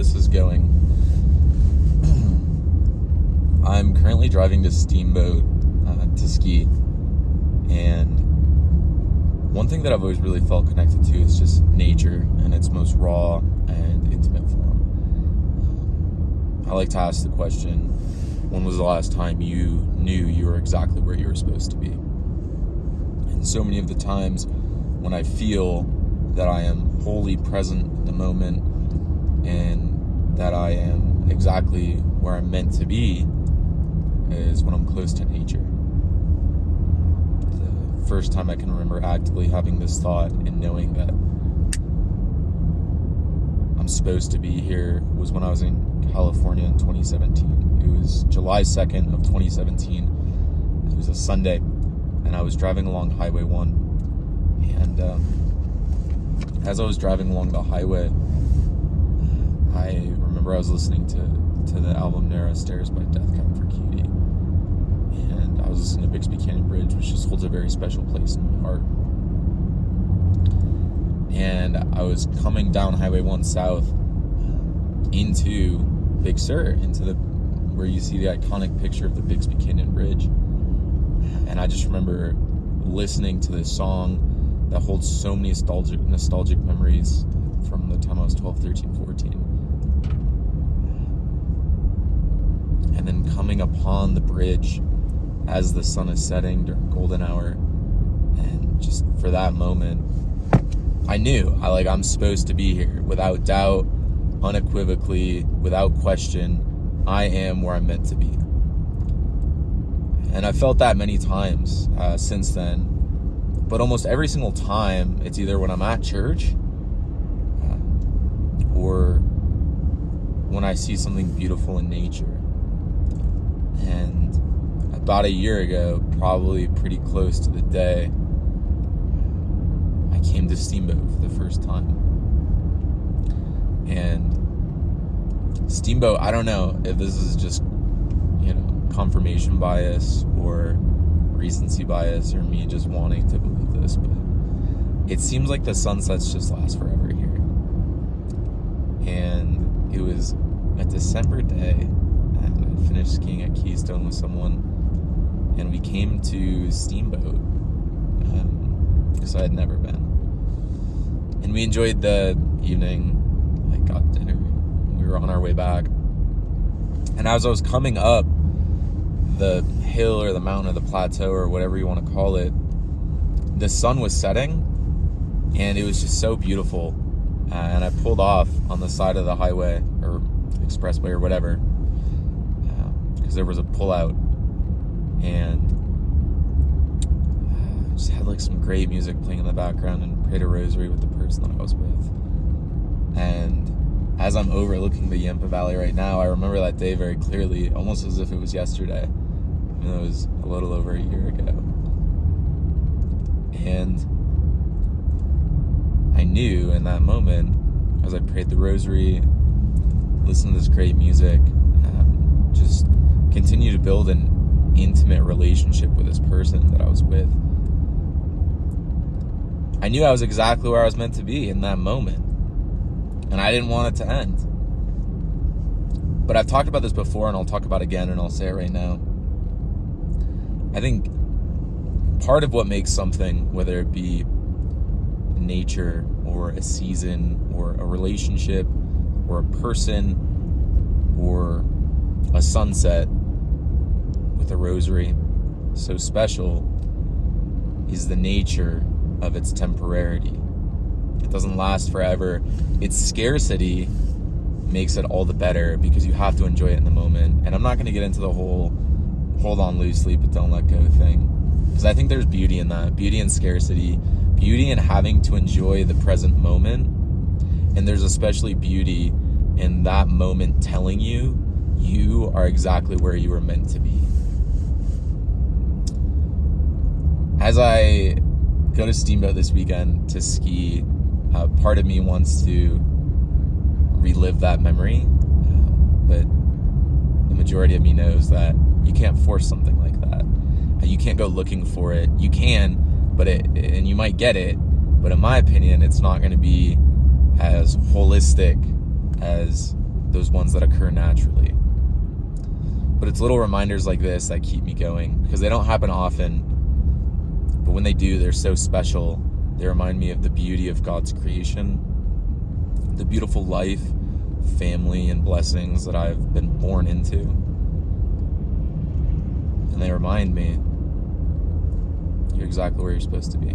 this is going. I'm currently driving to Steamboat to ski, and one thing that I've always really felt connected to is just nature in its most raw and intimate form. I like to ask the question, when was the last time you knew you were exactly where you were supposed to be? And so many of the times when I feel that I am wholly present in the moment and that I am exactly where I'm meant to be is when I'm close to nature. The first time I can remember actively having this thought and knowing that I'm supposed to be here was when I was in California in 2017. It was July 2nd of 2017. It was a Sunday, and I was driving along Highway 1. And as I was driving along the highway, I remember I was listening to the album Narrow Stairs by Death Cab for Cutie. And I was listening to Bixby Canyon Bridge, which just holds a very special place in my heart. And I was coming down Highway 1 South into Big Sur, where you see the iconic picture of the Bixby Canyon Bridge. And I just remember listening to this song that holds so many nostalgic memories from the time I was 12, 13, 14. And then coming upon the bridge as the sun is setting during golden hour, and just for that moment, I knew I'm supposed to be here without doubt, unequivocally, without question. I am where I'm meant to be. And I felt that many times since then. But almost every single time, it's either when I'm at church or when I see something beautiful in nature. And about a year ago, probably pretty close to the day, I came to Steamboat for the first time. And Steamboat, I don't know if this is just, confirmation bias or recency bias or me just wanting to believe this, but it seems like the sunsets just last forever here. And it was a December day, and I finished skiing at Keystone with someone, and we came to Steamboat because I had never been. And we enjoyed the evening, got dinner, we were on our way back. And as I was coming up the hill or the mountain or the plateau or whatever you want to call it, the sun was setting, and it was just so beautiful. And I pulled off on the side of the highway or expressway or whatever, because there was a pullout, and just had some great music playing in the background and prayed a rosary with the person that I was with. And as I'm overlooking the Yampa Valley right now, I remember that day very clearly, almost as if it was yesterday. It was a little over a year ago. And I knew in that moment, as I prayed the rosary, listened to this great music, just continue to build an intimate relationship with this person that I was with. I knew I was exactly where I was meant to be in that moment. And I didn't want it to end. But I've talked about this before, and I'll talk about it again, and I'll say it right now. I think part of what makes something, whether it be nature or a season or a relationship or a person or a sunset with a rosary, so special is the nature of its temporarity. It doesn't last forever. Its scarcity makes it all the better because you have to enjoy it in the moment. And I'm not going to get into the whole hold on loosely but don't let go thing, because I think there's beauty in that, beauty in scarcity, beauty in having to enjoy the present moment. And there's especially beauty in that moment telling you you are exactly where you were meant to be. As I go to Steamboat this weekend to ski, part of me wants to relive that memory, but the majority of me knows that you can't force something like that. You can't go looking for it. You can, and you might get it, but in my opinion, it's not going to be as holistic as those ones that occur naturally. But it's little reminders like this that keep me going, because they don't happen often, but when they do, they're so special. They remind me of the beauty of God's creation, the beautiful life, family, and blessings that I've been born into. And they remind me, you're exactly where you're supposed to be.